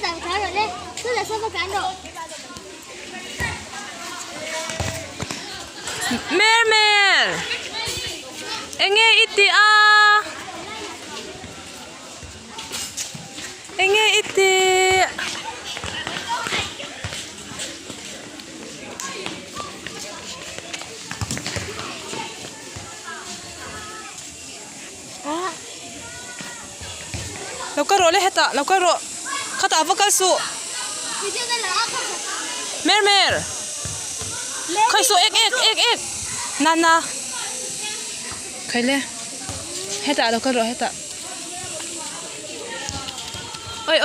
tao tháo rồi đấy, tôi là sao mà cán độ. Mer mer. Enge iti a. Enge iti. Lau ka ro le heta, lau ka ro. Khata vakal su. Mer mer. Khai su ek. Nana. Khai le. Heta lau ka ro heta. Oi.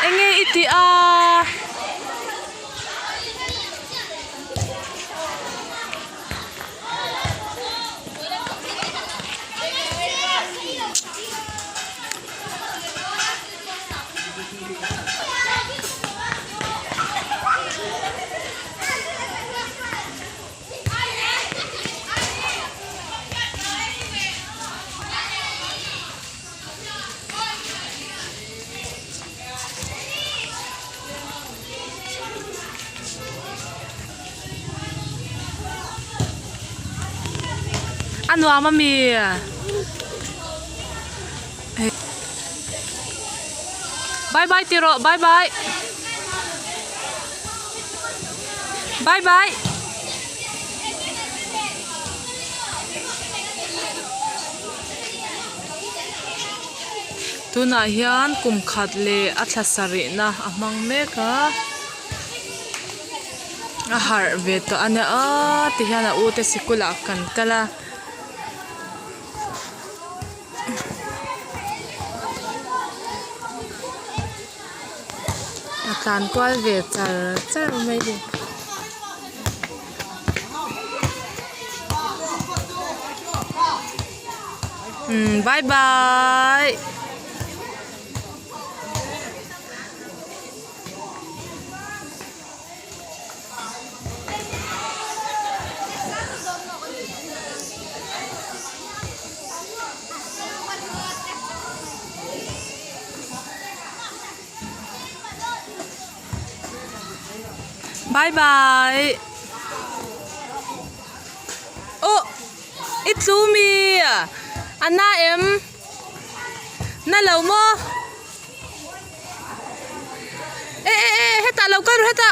Enge iti a. Anwa mami. Bye tiro, bye. Bye. Tuna hian kum khat le athlasari na amang meka. Ahar veto ana a ti hian a ute sikula kan kala. Tlan kwal ve char mai di. Bye. Bye. Oh, it's Umi. Anna em. Na lau mo. Heta lau ka ru heta.